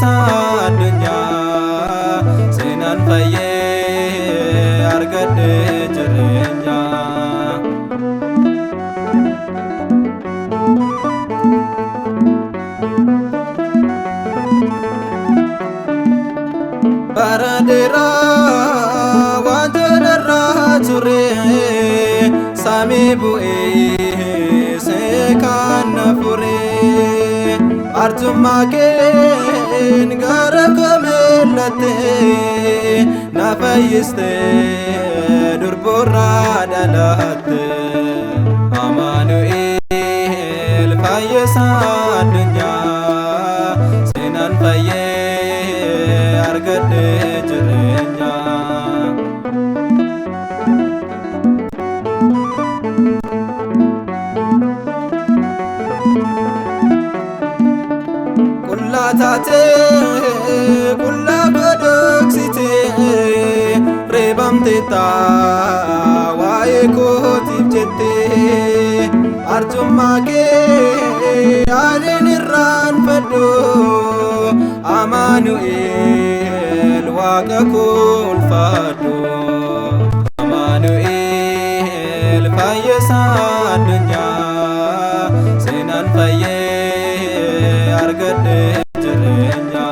fayyisa addunyaa seenaan fayyee argadhe jireenya. Bara dheeraa waan jal'arraa ture samii bu'ee seekaan na fure arjummaa keen gara koo miillatte na fayyiste durboorraa dhalatte Amaanu'eel fayyisa addunyaa seenaan fayyee argadhe jireenya. Qullaa taatee qullaa godhoksitee reebamteetta waa'ee kootiif jettee arjummaa kee aaniin irraanfadhu Amaanu'eel waaqa koo ulfaadhu Amaanu'eel fayyisa addunyaa seenaan fayyee argadhe jireenya.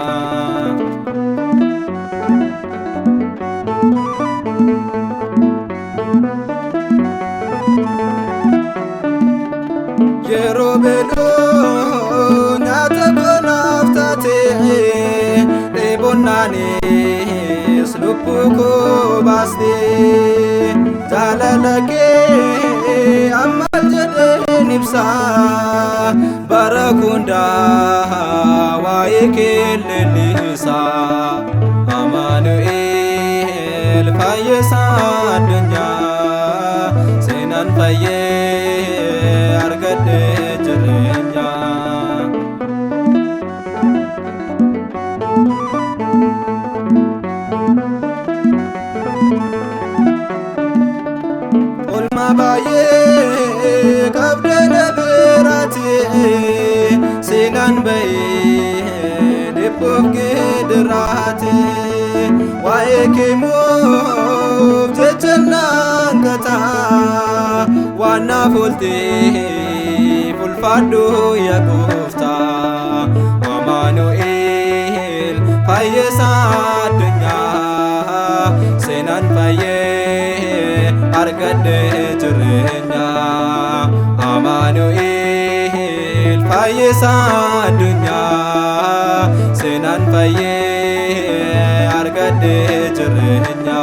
Yeroo beeloo nyaata koonaaf taatee dheebonnaanis lubbuu koo baastee jaalala kee ammal jedheen ibsaa bara hundaa waa'ee kee leellisaa Amaanu'eel fayyisa addunyaa seenaan fayyee argadhe jireenya. Olmaa baay'ee qabdee na biraatti seenaan ba'ee dhibboof geediraatti waa'ee kee moof jecha naan gataa waan naaf oolteef ulfaadhu yaa Gooftaa Amaanu'eel fayyisa addunyaa seenaan fayyee argadhe jireenya. Amaanu'eel fayyisa addunyaa seenaan fayyee argadhe jireenya.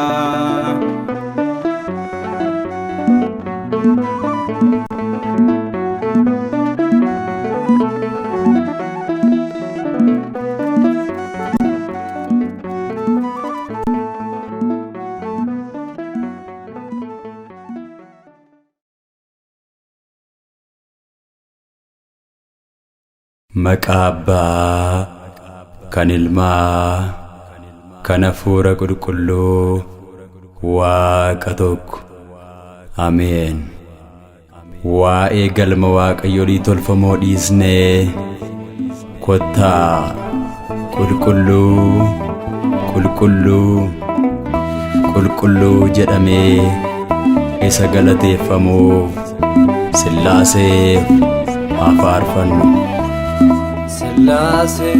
Maqaa Abbaa kan Ilmaa kan Hafuura Qulqulluu Waaqa tokko Ameen. Waa'ee galma Waaqayyolii tolfamoo dhiisnee kottaa qulqulluu qulqulluu qulqulluu jedhamee isa galateeffamuuf Sillaaseef haa faarfannu. Sillaase,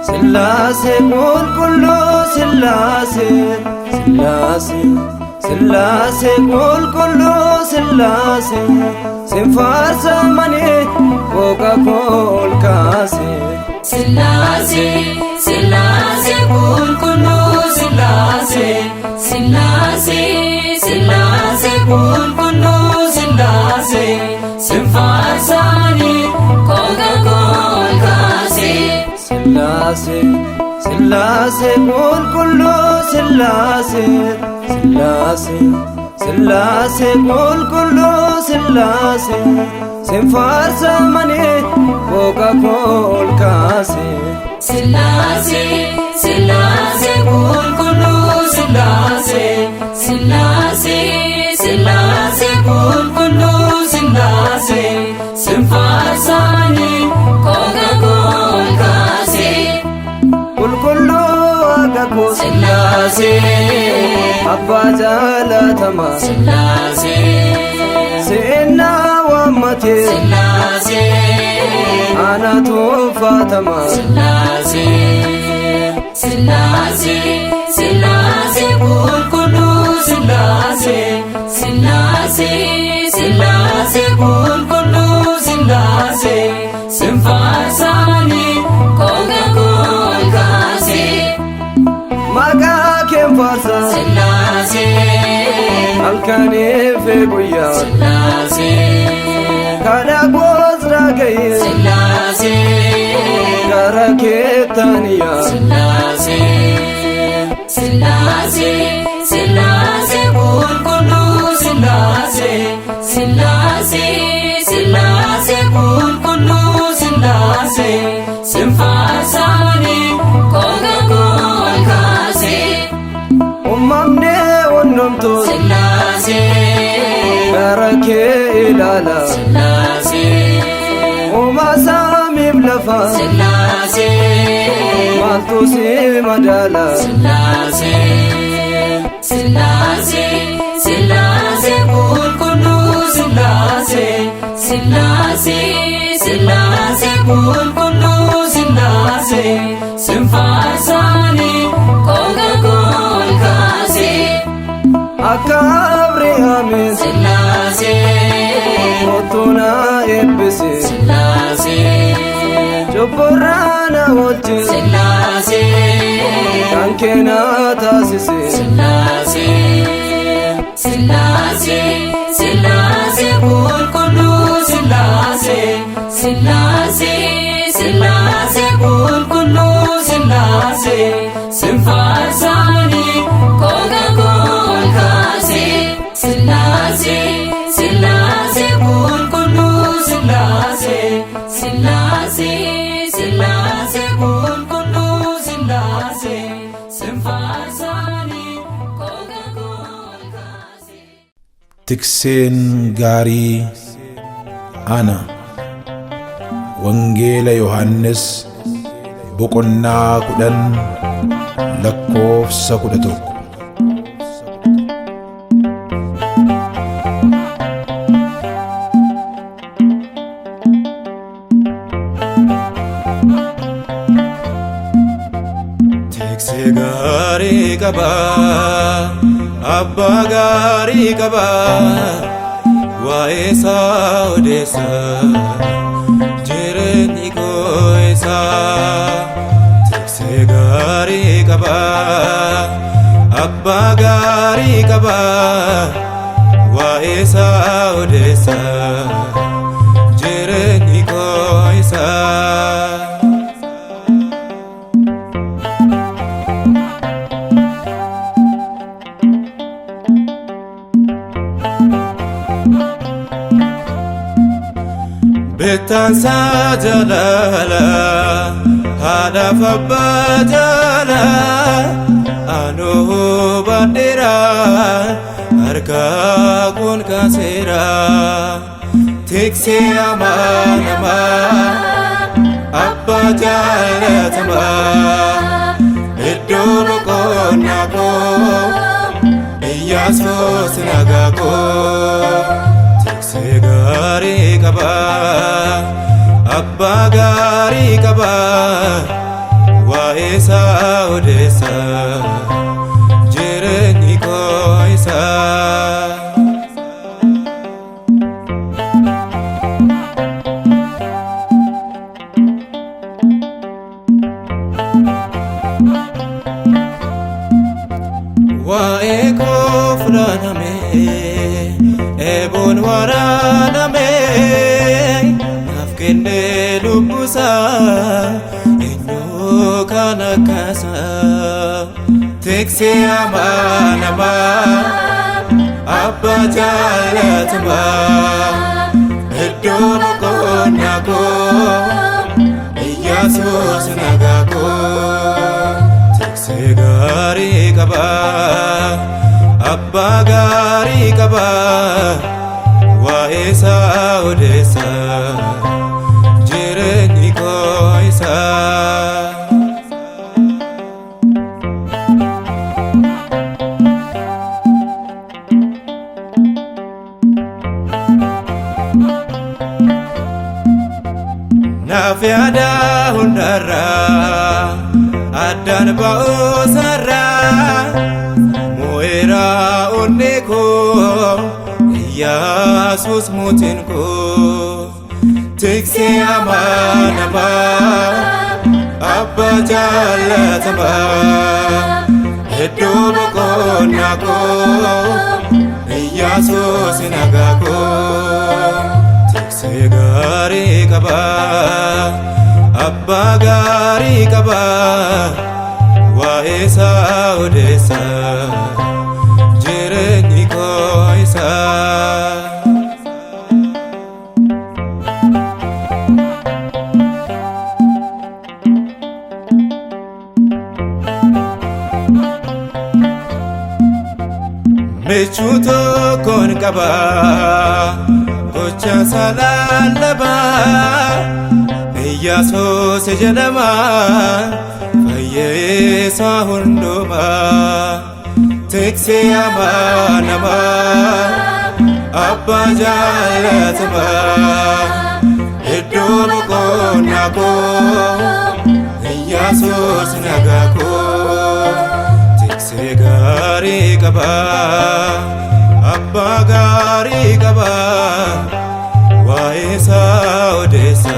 Sillaase qulqulluu Sillaase, Sillaase, Sillaase qulqulluu Sillaase, sin faarsamanii booqa koo ol kaase. Sillaase, Sillaase qulqulluu Sillaase, Sillaase, Sillaase qulqulluu Sillaase, sin faarsamanii booqa koo ol kaase. Sillaase, Sillaase qulqulluu Sillaase, Sillaase, Sillaase qulqulluu Sillaase, sin faarsamanii booqa koo ol kaase. Sillaase, Sillaase qulqulluu Sillaase, Sillaase, Sillaase qulqulluu Sillaase, sin faarsamanii booqa koo ol kaase. abbaa jaalatamaa Sillaasee seenaa waammatee Sillaasee ana tuunfatamaa Sillaasee Sillaasee Sillaasee qulqulluu Sillaasee Sillaasee Sillaasee qulqulluu Sillaasee sinfaarsaanii qooqa koo kaasee maqaa keen faarsa Sillaasee halkanii fi guyyaa Sillaasee kadhaa koos dhaga'ee Sillaasee gara keettaniyaa Sillaasee Sillaasee Sillaasee qulqulluu Sillaasee Sillaasee Sillaasee qulqulluu Sillaasee sinfaarsaanii qooqa koo kaasee uumamnee onnomtuu Sillaasee gara kee ilaala Sillaasee uumaa saamiif lafa Sillaasee maaltu si madaala Sillaasee Sillaasee Sillaasee qulqulluu Sillaasee Sillaasee Sillaasee qulqulluu Sillaasee sinfaarsaanii qooqa koo kaasee akka abrihaamis Sillaasee mootona eebbise Sillaasee jobborraa na oolche Sillaasee kan keena taasise Sillaasee Sillaasee Sillaasee qulqulluu Sillaasee Sillaasee Sillaasee qulqulluu Sillaasee sinfaarsaanii qooqa koo kaasee Sillaasee Sillaasee qulqulluu Sillaasee Sillaasee Sillaasee qulqulluu Sillaasee sinfaarsaanii qooqa koo kaasee Tikseen gaarii ana Wangeela Yohaannis boqonnaa 10 lakkoofsa 11 Tiksee gaarii qaba abbaa gaarii qaba waa'ee isaa odeessa jireenyi koo isaa tiksee gaarii qaba abbaa gaarii qaba waa'ee isaa odeessa jireenyi koo isaa Betansa jalala hadaf abbaa jala anu bandera harka kun kasera tiksee amanama abbaa jaalatama iddoo boqonnaa koo Iyyaasuus nagaa koo tiksee gaarii qaba abbaa gaarii qaba waa'ee isaa odeessa jireenyi koo isaa waa'ee koo fudhatame eeboon waraaname naaf kennee lubbusaa eenyu kan akkasaa tiksee amanama abbaa jaalatama iddoo boqonnaa koo Iyyaasuus nagaa koo tiksee gaarii qaba abbaa gaarii qaba waa'ee isaa odeessa jireenyi koo isaa naaf yaada hundarraa addaan ba'uu sarraa mo'eera onnee koo Iyyaasuus mootiin koo tiksee amanamaa abbaa jaallatamaa iddoo boqonnaa koo Iyyaasuus nagaa koo tiksee gaarii qaba abbaa gaarii qaba waa'ee isaa odeessa jireenyi koo isaa. Mechuu tokkoon qaba gocha salaalabaa Iyyaasuus jedhama fayyeessa hundumaa tiksee amanamaa abbaa jaallatamaa iddoo boqonnaa koo Iyyaasuus nagaa koo tiksee gaarii qaba abbaa gaarii qaba waa'ee isaa odeessa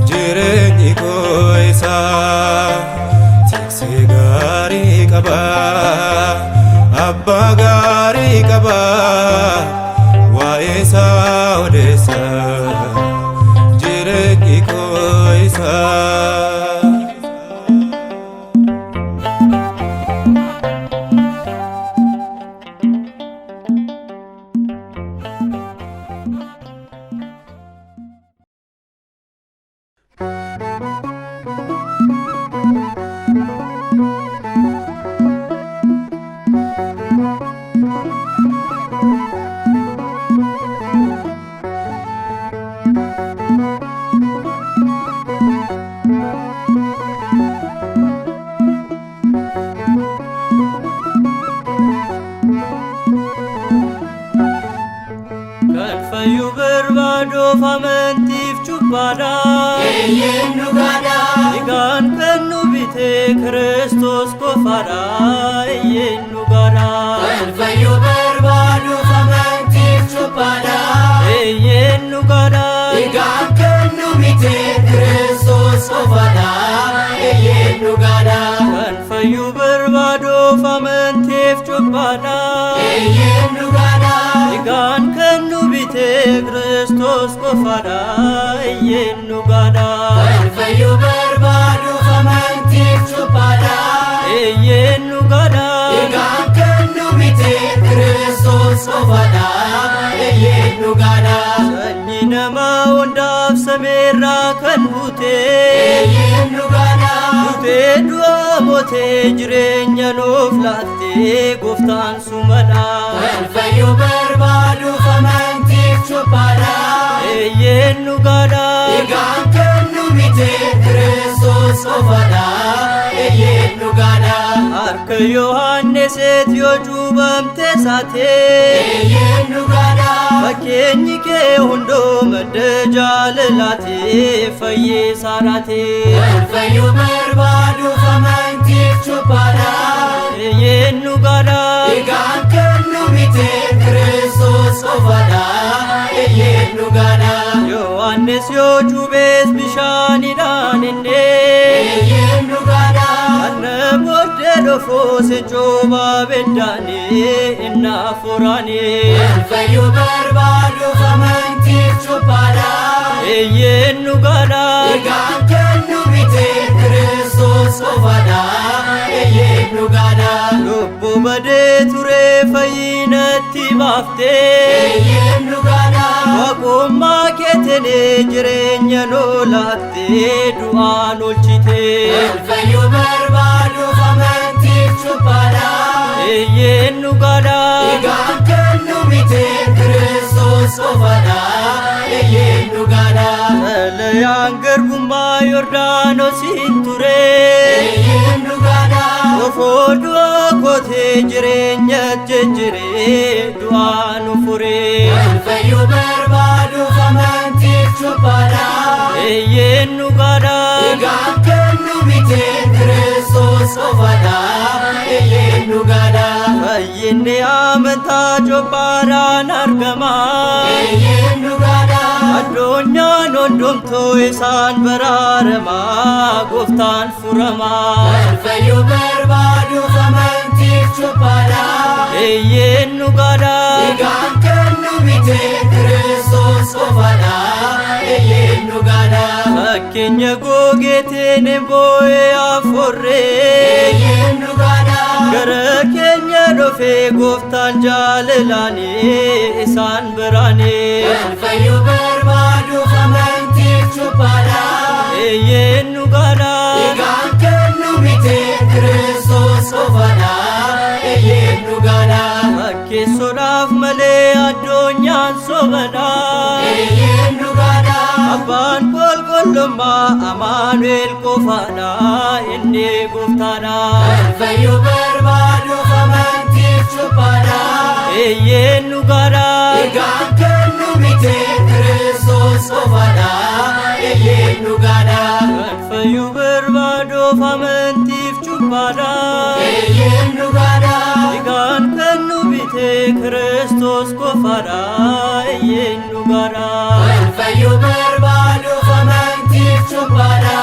jireenyi koo isaa tiksee gaarii qaba abbaa gaarii qaba waa'ee isaa odeessa jireenyi koo isaa. amantiif cubbaadha eenyu gaadha dhiigaan kan nu bite Kiristoos qofaadha eenyu gaadha kan fayyuu barbaaduuf amantiif cubbaadha eenyu gaadha dhiigaan kan nu bite Kiristoos qofaadha eenyu gaadha kan fayyuu barbaaduuf amantiif cubbaadha eenyu gaadha dhiigaan kan nu bite Kiristoos qofaadha eenyu gaadha kan fayyuu barbaaduuf amantiif cubbaadha eenyu gaadha dhiigaan kan nu bite Kiristoos qofaadha eenyu gaadha sanyii namaa hundaaf sameerraa kan buute eenyu gaadha Dutee du'a mootee jireenya nuuf laattee gooftaan sumadha kan fayyuu barbaaduuf amantiif cubbaadha eenyu gaadha dhiigaan kan nu bite Kiristoos qofaadha eenyu gaadha harka Yohaanneseet yoo cuubamte saatee eenyu gaadha fakkeenyi kee hundoo madda jaalalaatee fayyisaa laatee kan fayyuu barbaaduuf amantiif cubbaadha eenyu gaadha dhiigaan kan nu bite Kiristoos qofaadha eenyu gaadha Yohaannes yoo cuubees bishaanidhaan innee eenyu gaadha Anna booddee dhufus cuubaa beddaanee inna furaanee kan fayyuu barbaaduuf amantiif cubbaadha eenyu gaadha dhiigaan kan nu bite Kiristoos qofaadha eenyu gaadha lubbuu badee ture fayyinatti baaftee eenyu gaadha waaqummaa keetinee jireenya nuu laattee du'aan oolchitee kan fayyuu barbaaduuf amantiif cubbaadha eenyu gaadha dhiigaan kan nu bite Kiristoos qofaadha eenyu gaadha Xalayaan garbummaa Yordaanosiin ture eenyu gaadha Ofoo du'a kootee jireenya jejjiree du'aan furee kan fayyuu barbaaduuf amantiif cubbaadha dhugada fayyinni amantaa cobbaadhaan argama eeyyen dhugada addunyaan hundumtuu isaan baraarama gooftaan furama fayyuu barbaaduuf amantiif cubbaadha eeyyen dhugada dhiigaan kan nu bite Kiristoos qofaadha eeyyen dhugada fakkeenya googeetiin boo'ee afurree eeyyen dhugada gara keenya dhufee gooftaan jaalalaanii isaan biraanii fayyuu barbaaduuf amantiif cubbaadha eeyyen dhugada dhiigaan kan nu bite Kiristoos qofaadha eeyyen dhugada fakkeessuudhaaf malee addunyaan sobadha eeyyen dhugada abbaan qulqullummaa Amaanu'el qofaadha inni gooftaadha fayyuu barbaaduuf amantiif cubbaadha eeyyen dhugada dhiigaan kan nu bite Kiristoos qofaadha eeyyen dhugada fayyuu barbaaduuf amantiif cubbaadha eeyyen dhugada dhiigaan kan nu bite Kiristoos qofaadha eeyyen dhugada fayyuu barbaaduuf amantiif cubbaadha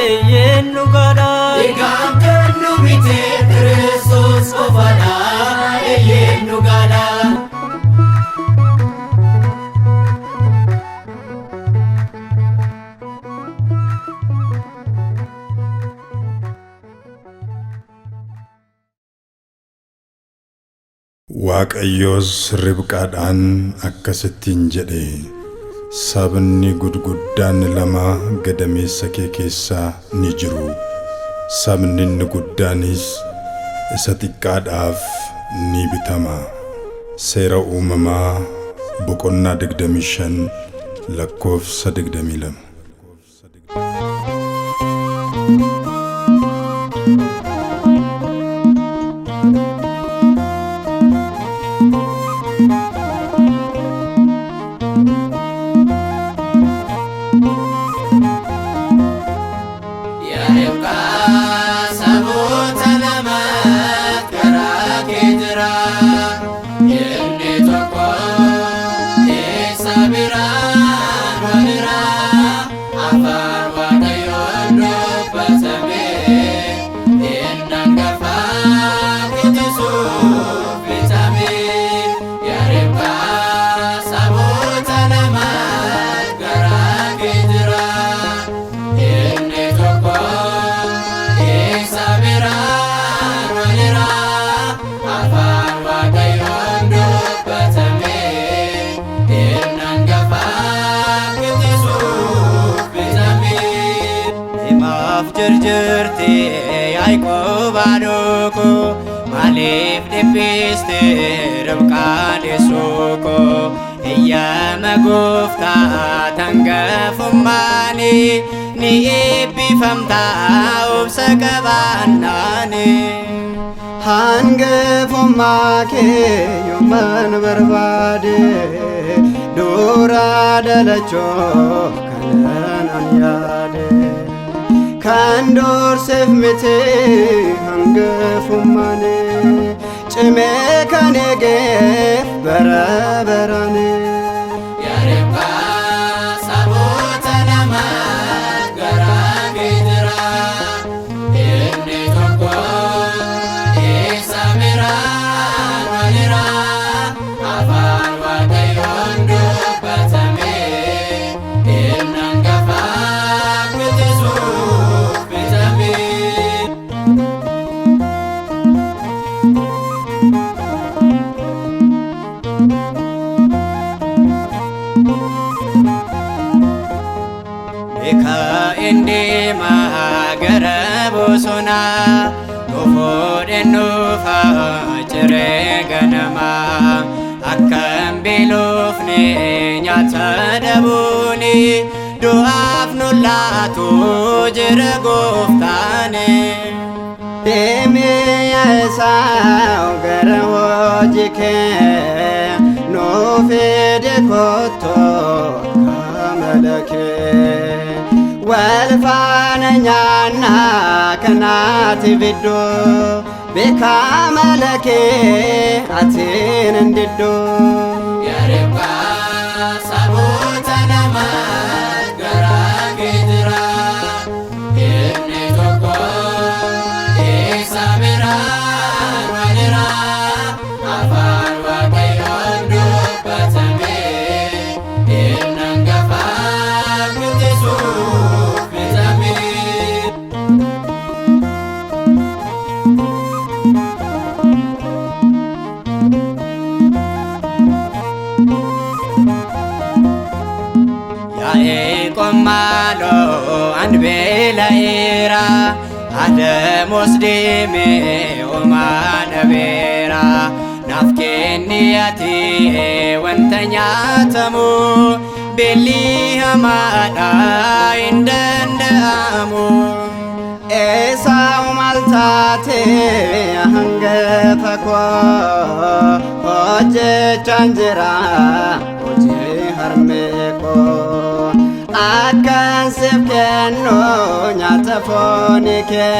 eeyyen dhugada dhiigaan kan nu bite Kiristoos qofaadha eeyyen dhugada Waaqayyoos Ribqaadhaan akkasittiin jedhe, sabni gudguddaan lama gadameessa kee keessaa ni jiru. Sabni inni guddaanis isa xiqqaadhaaf ni bitama. Seera uumamaa boqonnaa 25 lakkoofsa 22. jirti Yaaqoob adooko maaliif dhiphiste Ribqaan deessuuko eeyyama gooftaa hangafummaani ni eebbifamta obsa qabaannaani hangafummaa kee yooman barbaade dura dhalachoo kanan yaade kan doorsef miti hangafummaani cimee kan eegeef bara baraani Nufa cire ganama akkam beelofne nyaata dhabuni du'aaf nu laatu jira gooftaane deemee Esaawu gara hojii kee nu fide kottoo kamala kee wal faana nyaanna kanaati biddoo beeka malake atiin indiddu Yaribba saboota nama garaa keetira Inni tokko isa biraan walira Afaan Waaqayyoon dubbatame Inni hangafaa guddisuuf bitame Komalo anbela era ademos deme omana vera nafkeniyati wantanya tamu beli hamada indandamu Esau maltate hangafakwa oje chanjira oje harmeko Akan sefkenno nyata fonike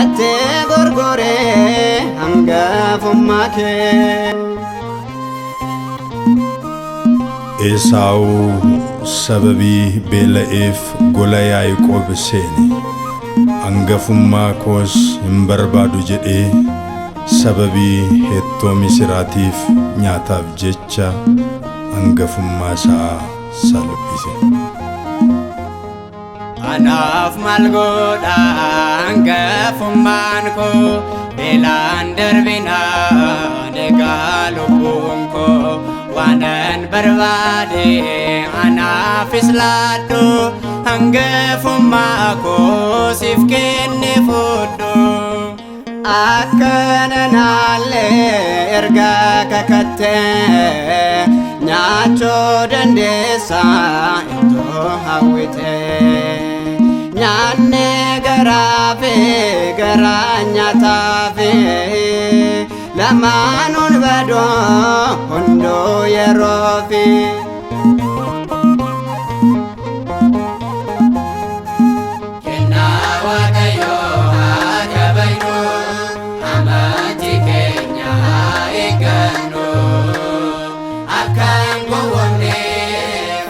ate gorgore hanga fumake ኤሳው ሰበቢ ቤለኤፍ ጎላ ያዕቆብ ሴኔ አንገፉማ ኮስ እምበርባዱ ጀዴ ሰበቢ ሄቶ ሚስራቲፍ ኛታፍ ጀቻ አንገፉማ ሳ salphise Anaaf maal godha hangafummaan koo beelaan darbinaan egaa lubbuun koo waanan barbaade anaafis laadhu hangafummaa koo siif kenne fudhu akkana naallee ergaa kakatte Nyaachoo dandeessaa iddoo hawwite nyaanne garaafe garaa nyaataafe lamaanuun badoo hundoo yeroofi Kennaa Waaqayyoo haa kabajnu amantii keenya haa eeggannu Akan gowwamne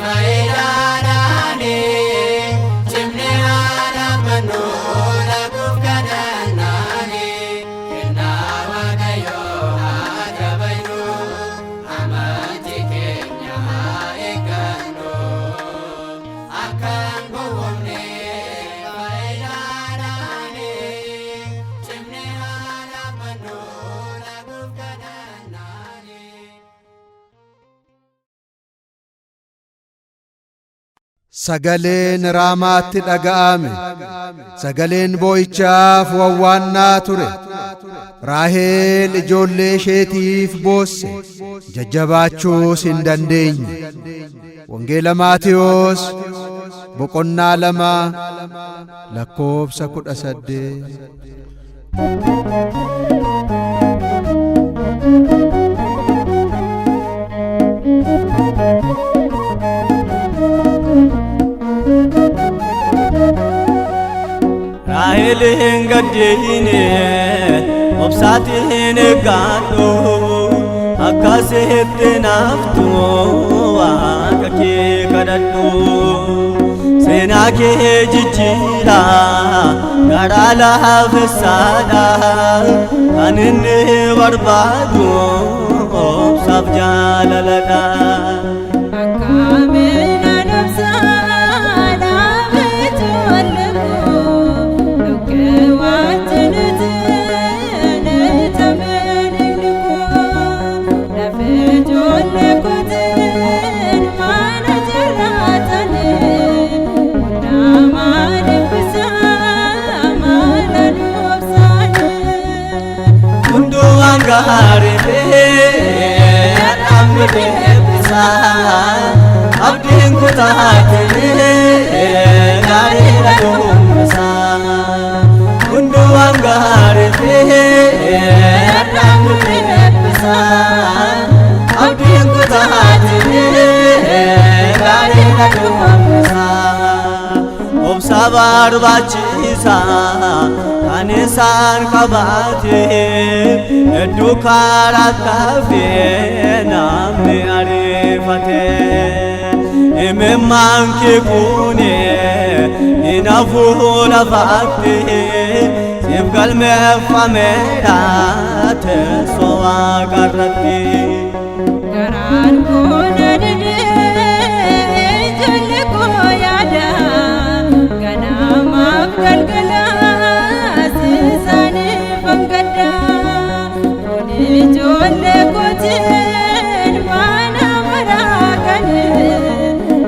fayidaadhaani cimne haa dhaabbannu dhaquuf kadhannaani kennaa Waaqayyoo haa kabajnu amantii keenya haa eeggannu Akan gowwamne fayidaadhaani cimne haa dhaabbannu dhaquuf kadhannaani Sagaleen raamaatti dhaga'ame sagaleen boo'ichaaf wawwaannaa ture Raaheel ijoollee isheetiif boosse jajjabaachuus hin dandeenye Wangeela Maatiyos boqonnaa 2 lakkoofsa 18 Raaheliin gaddeeyine obsaatiin eeggadhu akkasitti naaftu waaqa kee kadhadhu seenaa kee jijjiira garaa laafessaadha kan inni barbaadu obsaaf jaalaladha Gaaribe adambe bisa abdin kutaatine gaariba dumsa kunduam gaaribe adambe bisa abdin kutaatine gaariba dumsa obsa barbachisa Anisan kabate Edukara kafe Namni arifate Imemman ke kune Inafu lafate Sifgal mefamera Tesoa garrati Garan kuna dide Jalle ko yada Ganama galgala Sisani fangada Kuni jolle kotin Mana maragane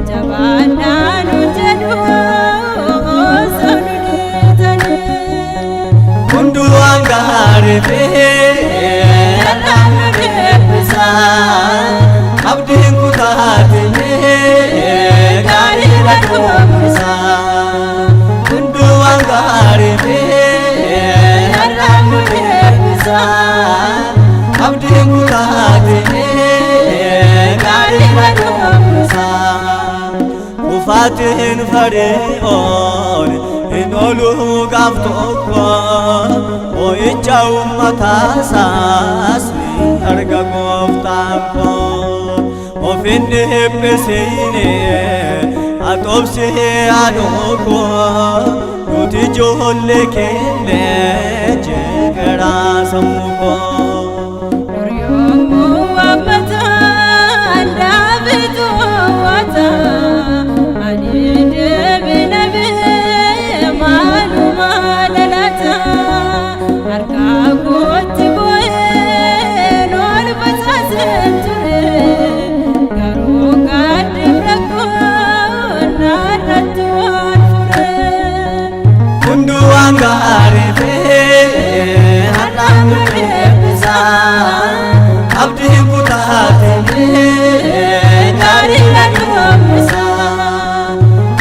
Jabana nujadu Sonuni tane Kundu angare pe Alamre pesa Abdin kutatine Gari ratu pesa Kundu angare pe Alamre pesa Abdin kutatine Gari ratu pesa Ufatin fari'on Inolu gaftokko Oicha ummatasas Arga goftanko Ofinni hibbisine Atobsi adoko Nuti jolle kelle Jegara sammuko Nuryomu wamata Davidu wata Ani debi nabi Malu malalata Arka koti boye Nol batasenture Garu gadim rako Naratu alfure Kundu angare pe Alamre pesa Abdi kutatine Gari ratu pesa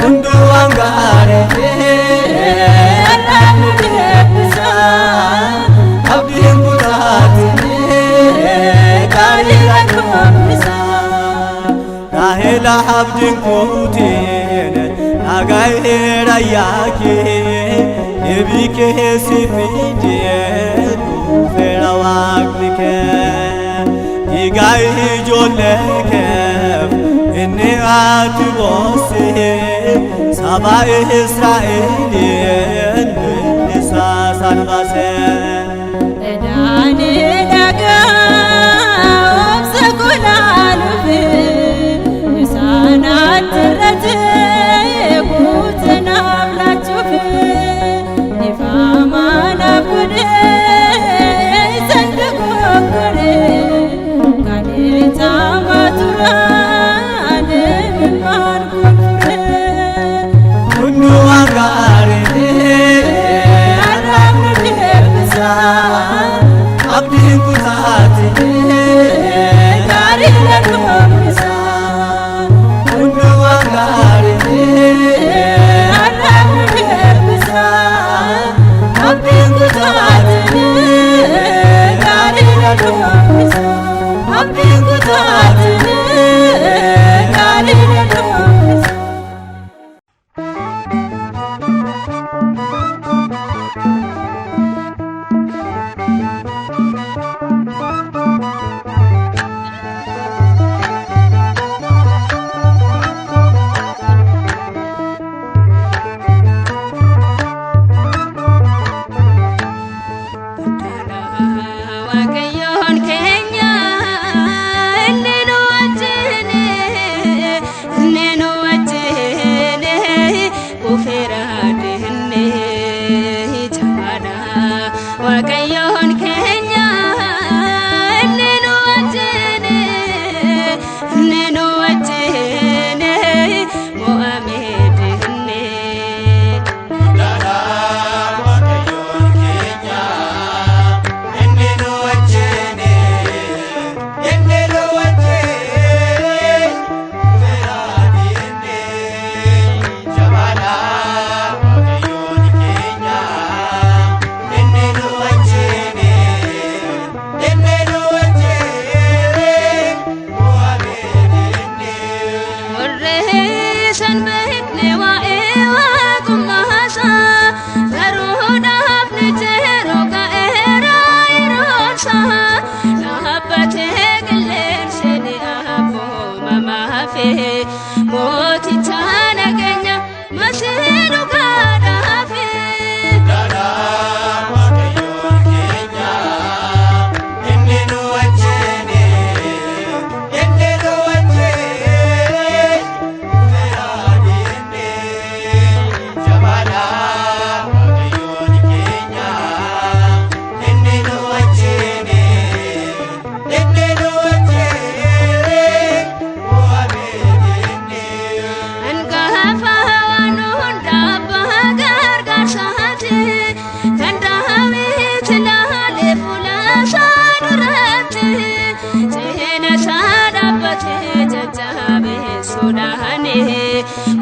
Kundu angare pe Alamre pesa Abdi kutatine Gari ratu pesa Rahela abdin kutine Nagaye rayake Ebike sifidye Kufera waklike Igai jolle kef Inni ati bosse Saba Israelien Nisa salvase Edani daga Obsa kulalufe Nisanat rate Kutena vlachufe Nifamana kude Sanduko kure Kanita matura Ademiman kufre Kundu angare Alamre pesa Abdi kutatine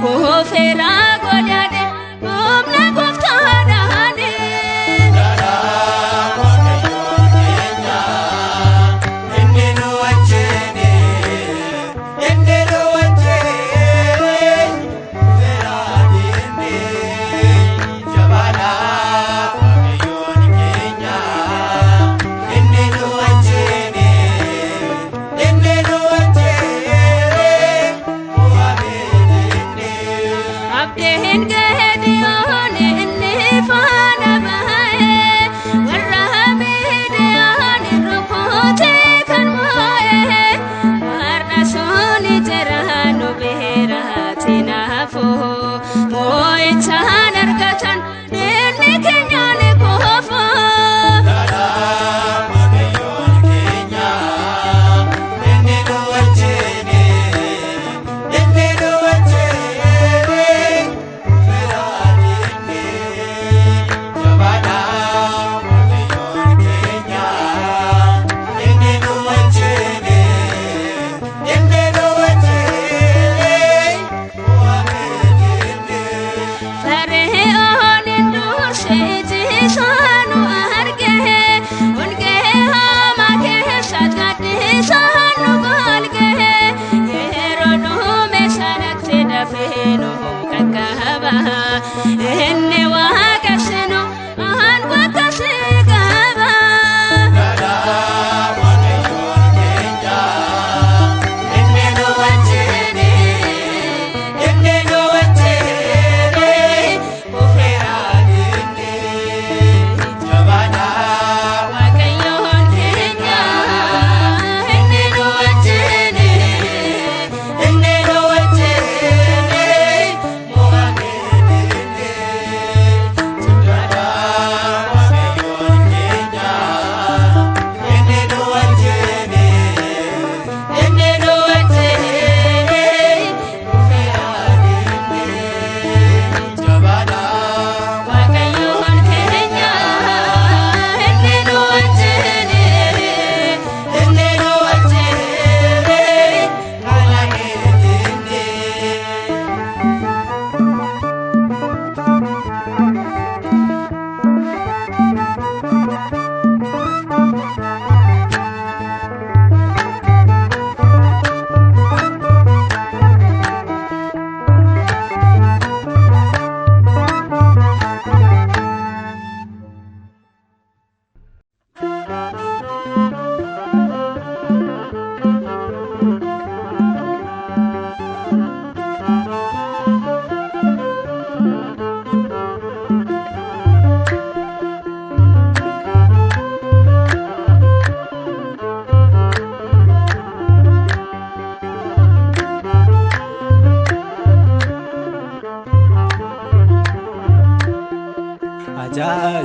koofeera godhane humna gooftaadhaane.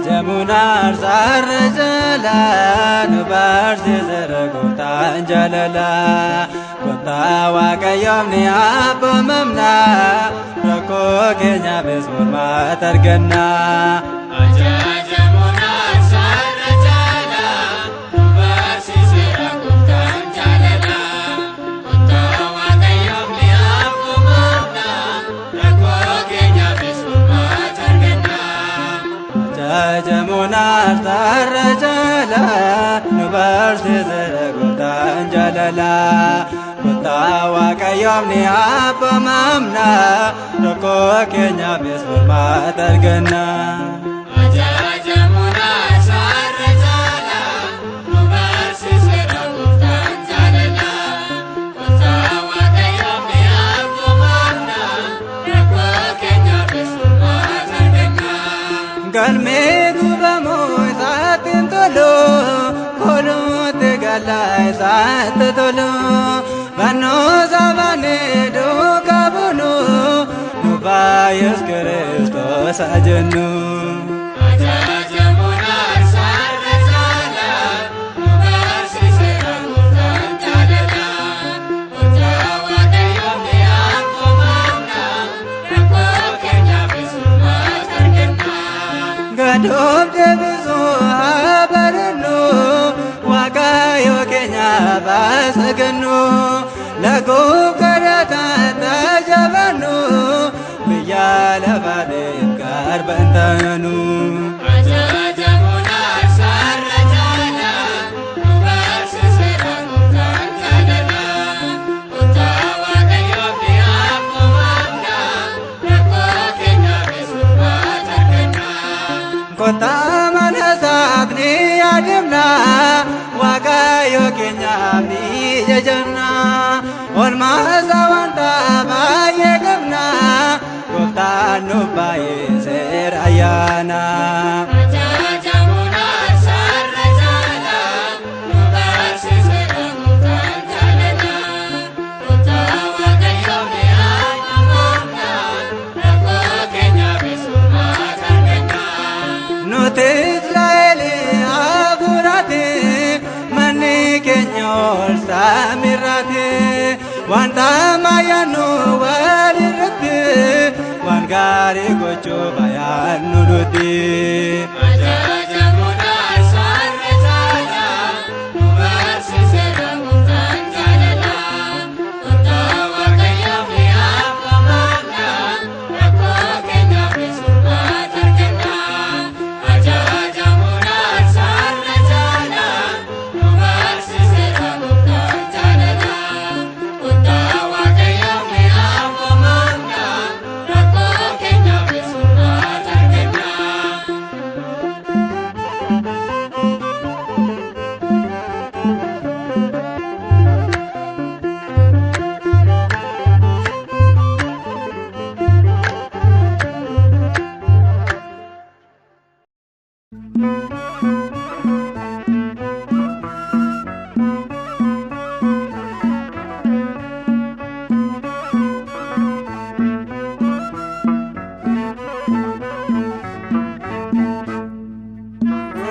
Jamunar sarjala nubarse zaraguta jalala kota wakayom ni apamamna rako kenya besmurma targana. Jamunar sarjala nubarse zaraguta jalala kota wakayom ni apamamna rako kenya besmurma targana. Jamunar tarjala nubarse zaraguta jalala kota wakayom ni apamamna rako kenya besmurma targana. Jamunar sarjala nubarse zaraguta jalala kota wakayom ni apamamna rako kenya besmurma targana. Galme gubamo satin tolo kolo te galai sat tolo bano zavane do kabuno nubayas Kristus ajenu. Jamunar sarjala nubarse zaraguta jalala kota wakayom ni apamamna rako kenya besmurma targana. Gadom debiso abarno wakayo kenya basagano lago karata tajabano yaanu. Ajajamuudha sarara jaala nu barsiiseera gooftaan jaalala. Kutaa Waaqayyoo fi akkuma rakkoo keenya beeksisuudhaaf arganna. Kottaa mana isaatti adeemna Waaqayyo keenyaaf ni jajamna. Oolmaa isaa wanta baay'ee qabna Gooftaan nu baay'iseera ayyaana. Ajajamuudha sarara jaala nu barsiiseera gooftaan jaalala. Kutaa Waaqayyoo fi akkuma rakkoo keenya beeksisuudhaaf arganna. Nuti Israa'elii hafuurati manni keenya ol saamirratti wanta maayanu walirratti waan gaarii gochuuf ayyaannu nuti. Ajajamuudha sarara jaala nu barsiiseera gooftaan jaalala. Kutaa Waaqayyoo fi akkuma rakkoo keenya beeksisuudhaaf arganna. Ajajamuudha sarara jaala nu barsiiseera gooftaan jaalala. Kutaa Waaqayyoo fi akkuma rakkoo keenya beeksisuudhaaf arganna.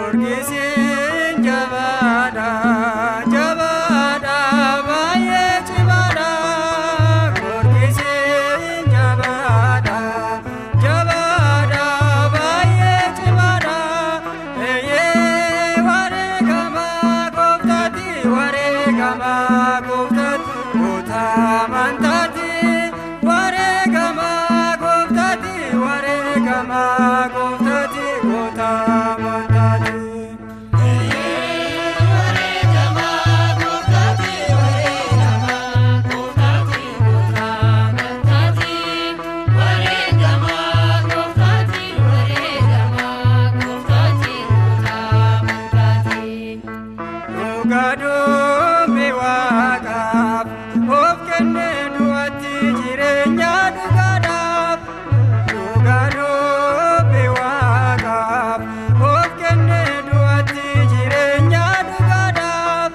Gurgisiin jabaadha jabaadha baay'ee cimaadha. Gurgisiin jabaadha jabaadha baay'ee cimaadha. Eeyyee wareegamaa gooftaati wareegamaa gooftaati kutaa amantaati. Wareegamaa gooftaati wareegamaa gooftaati kutaa amantaati. Dhugaadhummi waaqaaf of kennee du'atti jireenya dhugaadhaaf. Dhugaadhummi waaqaaf of kennee du'atti jireenya dhugaadhaaf.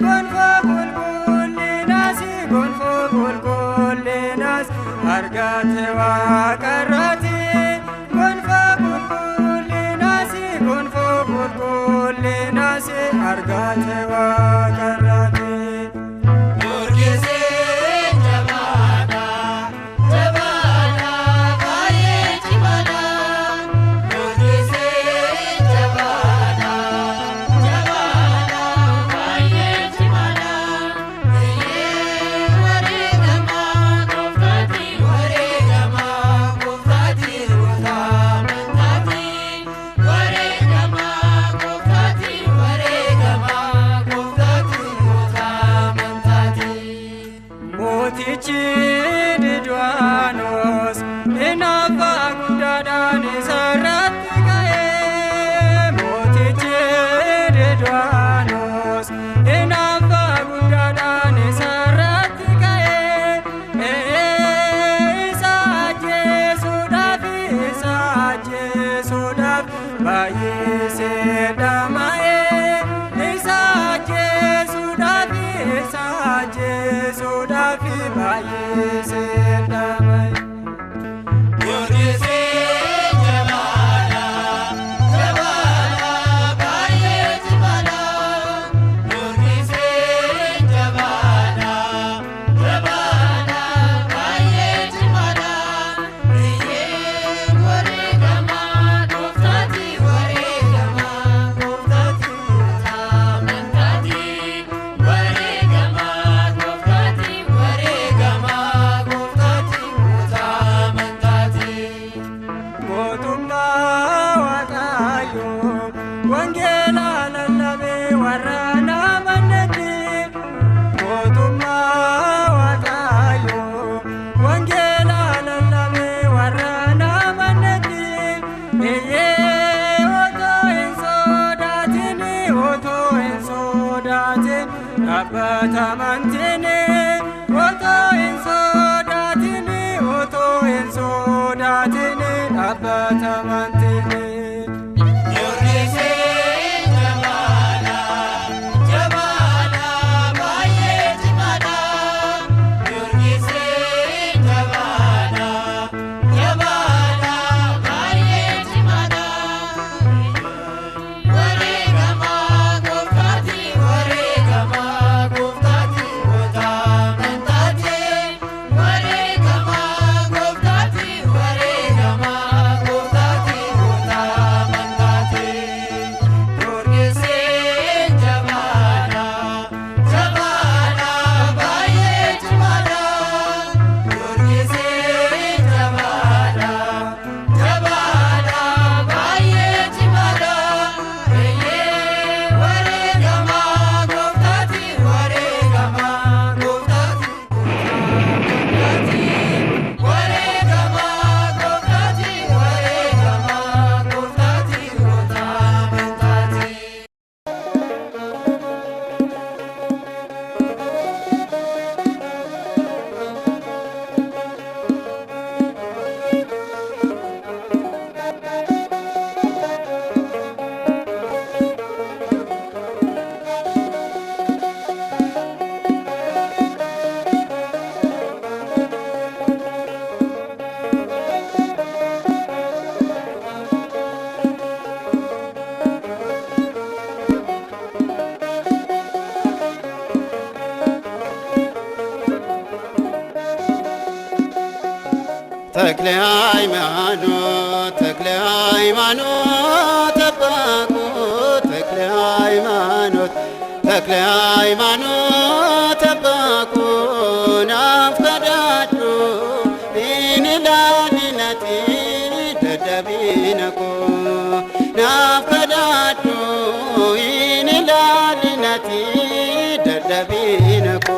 Gonfoo qulqullinaas gonfoo qulqullinaas argate waaqarraati. Gonfoo qulqullinaas gonfoo qulqullinaas argate waaqarraati. Gurgisiin jabaadha jabaadha baay'ee cimaadha. Gurgisiin jabaadha jabaadha baay'ee cimaadha. Eeyyee wareegamaa gooftaati wareegamaa gooftaati kutaa amantaati. Wareegamaa gooftaati wareegamaa gooftaati kutaa amantaati. Mootichi Didwaanos hinaafa guddaadhaan isarratti ka'ee. Mootichi Didwaanos hinaafa guddaadhaan isarratti ka'ee. Isa ajjeesuudhaaf baay'isee dhama'ee. Isa ajjeesuudhaaf baay'isee dhama'ee. Gurgisiin jabaadha jabaadha baay'ee cimaadha. Gurgisiin jabaadha jabaadha baay'ee cimaadha. Eeyyee wareegamaa gooftaati wareegamaa. batamanteene. ተክለ ሃይማኖት ተክለ ሃይማኖት አባኩ ተክለ ሃይማኖት ተክለ ሃይማኖት አባኩ ናፍቀዳዱ ኢንላሊነቲ ደደቢነኩ ናፍቀዳዱ ኢንላሊነቲ ደደቢነኩ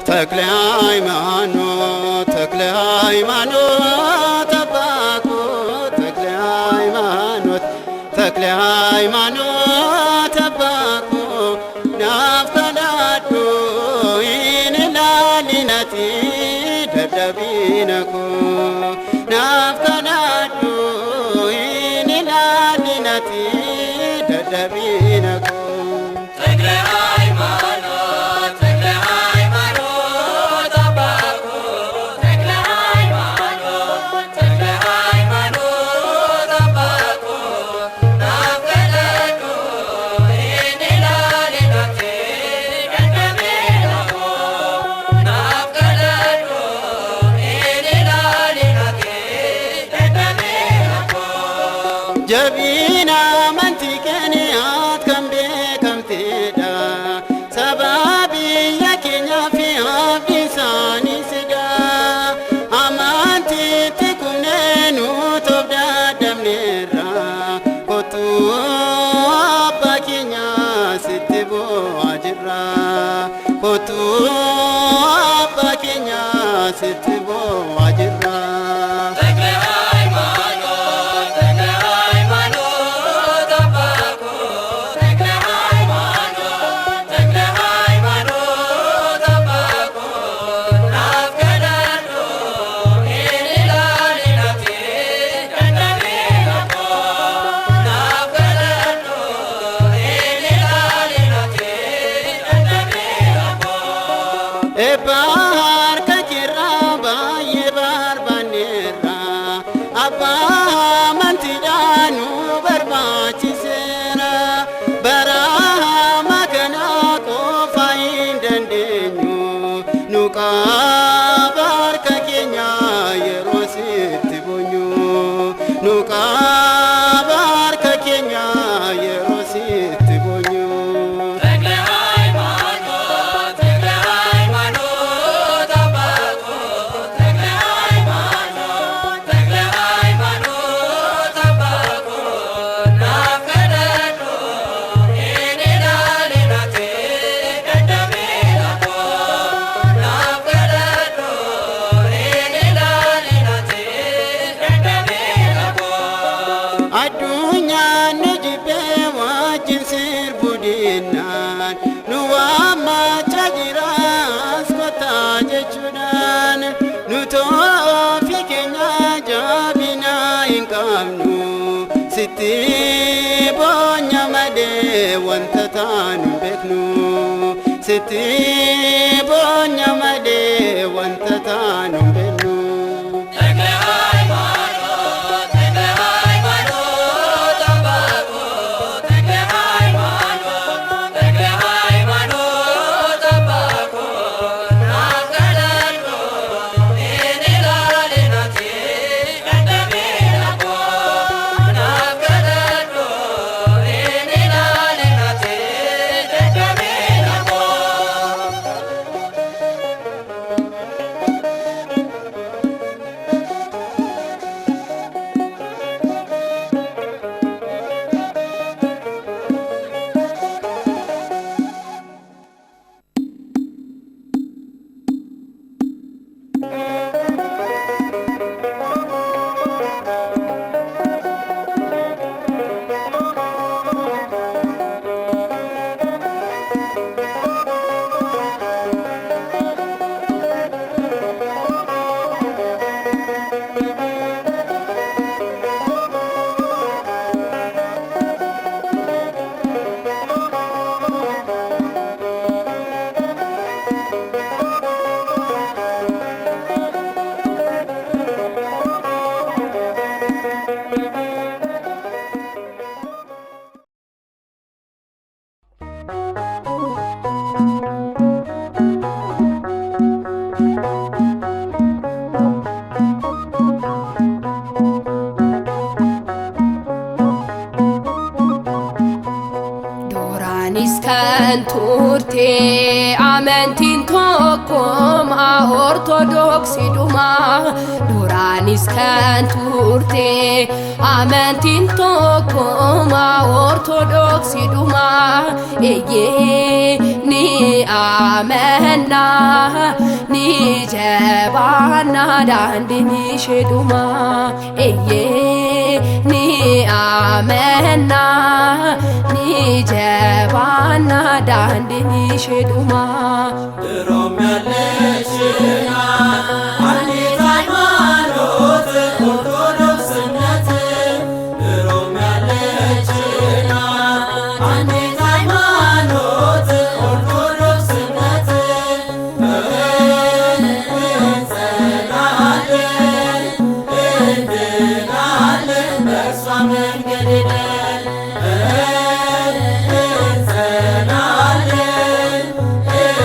ተክለ ሃይማኖት ተክለ ሃይማኖት አባኩ ተክለ ሃይማኖት ተክለ ሃይማኖት አባኩ ናፍቀዳዱ ኢንላሊነቲ ደደቢነኩ ናፍቀዳዱ ኢንላሊነቲ ደደቢነኩ jabina mantikaniat kan beekamteedha sababii yakeenya fi abdiisaanii sida amantiitti kunneenu toof daadamneerra kottu abbaa keenya sitti bu'aa jirra kottu abbaa keenya sitti bu'aa jirra. Bahar kajira baye bar banera abba mantidanu barbachisera bara magana ko faindendenyu nuka bar kenya yerositi bonyu nuka bar kenya yerositi bonyu. sitti bonya made wanta taanu beeknu sitti bonya made wanta taanu beeknu turte amantin tokkoma ortodoksi duma duranis kan turte amantin tokkoma ortodoksi duma eye ni amanna ni jabana dandini sheduma eye ni amanna ni jabana dandini sheduma ድሮም ያለሽና አንዲት ሃይማኖት ኦርቶዶክስነት ድሮም ያለሽና አንዲት ሃይማኖት ኦርቶዶክስነት እንጸናለን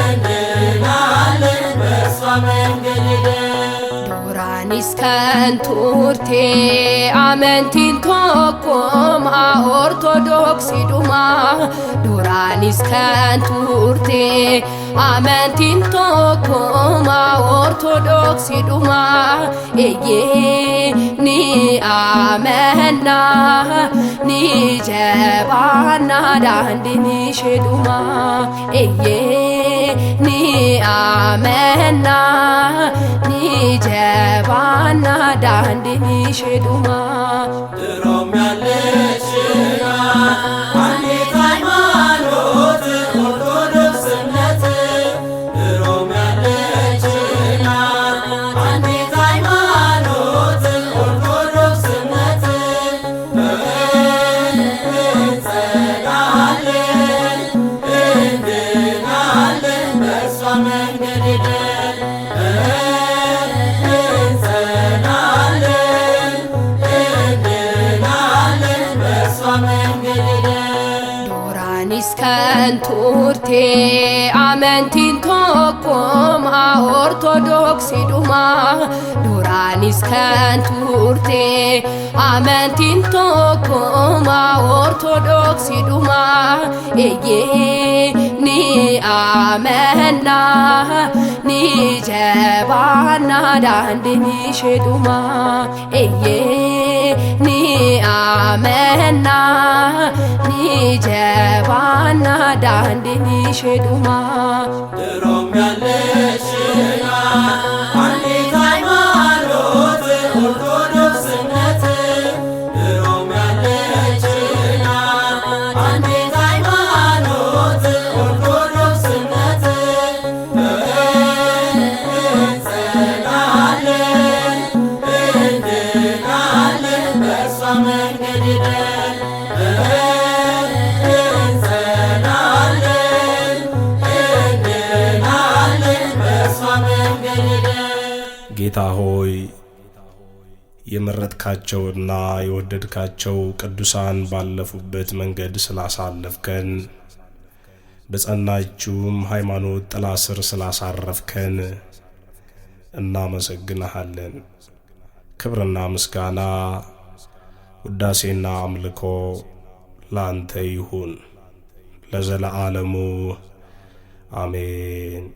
እንድናለን በእርሷ መንገድ ሄደን duranis kan turte amantin tokkoma ortodoksi duma duranis kan turte amantin tokkoma ortodoksi duma eye ni amanna ni jabana dandini sheduma eye ni amanna ni jabana dandini sheduma ድሮም ያለሽና አንዲት ሃይማኖት ኦርቶዶክስነት ድሮም ያለሽና አንዲት ሃይማኖት ኦርቶዶክስነት እንጸናለን እንድናለን በእርሷ መንገድ ሄደን duranis kan turte amantin tokkoma ortodoksi duma duranis kan turte amantin tokkoma ortodoksi duma eye ni amanna ni jabana dandini sheduma eye ni amanna ni jabana dandini sheduma ድሮም ያለሽና አንዲት ሃይማኖት ኦርቶዶክስነት ድሮም ያለሽና አንዲት ሃይማኖት ኦርቶዶክስነት እንጸናለን እንድናለን በእርሷ መንገድ ሄደን ጌታ ሆይ የመረጥካቸውና የወደድካቸው ቅዱሳን ባለፉበት መንገድ ስላሳለፍከን በጸናችውም ሃይማኖት ጥላ ስር ስላሳረፍከን እናመሰግንሃለን። ክብርና ምስጋና ውዳሴና አምልኮ ላንተ ይሁን ለዘለዓለሙ አሜን።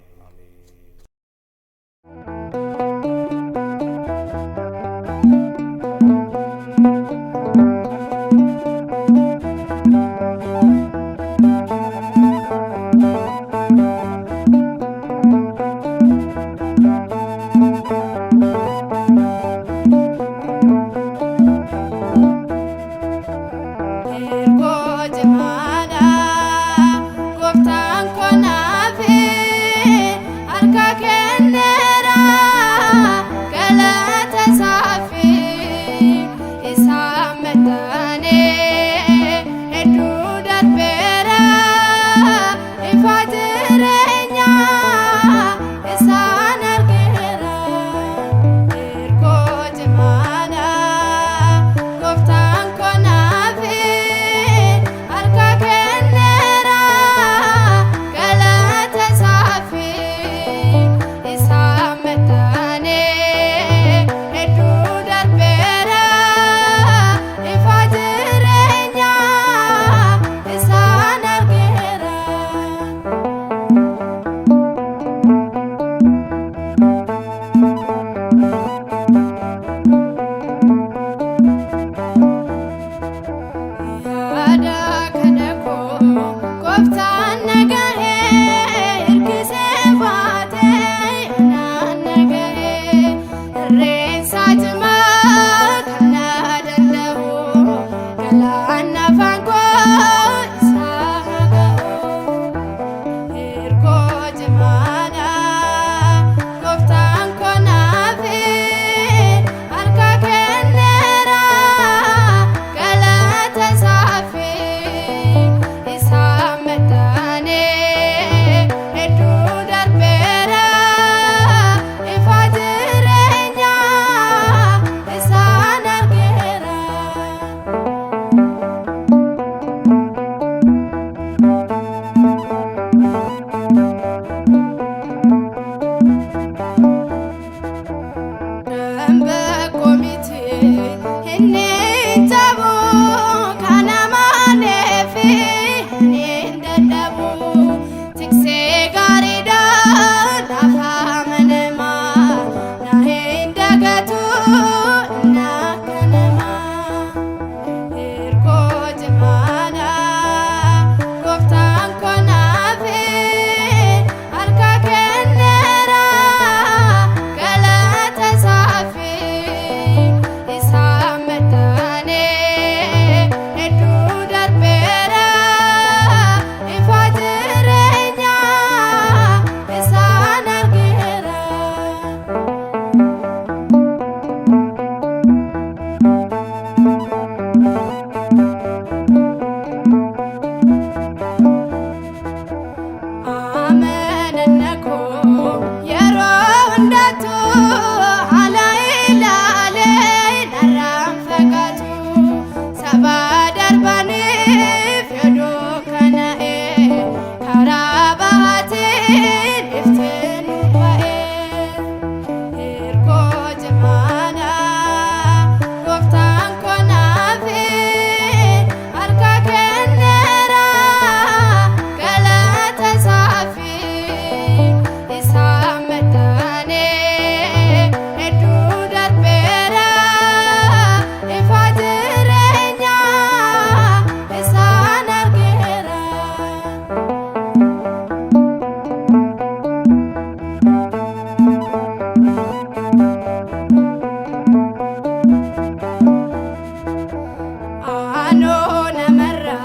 Ano namarra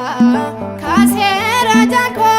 kasera jako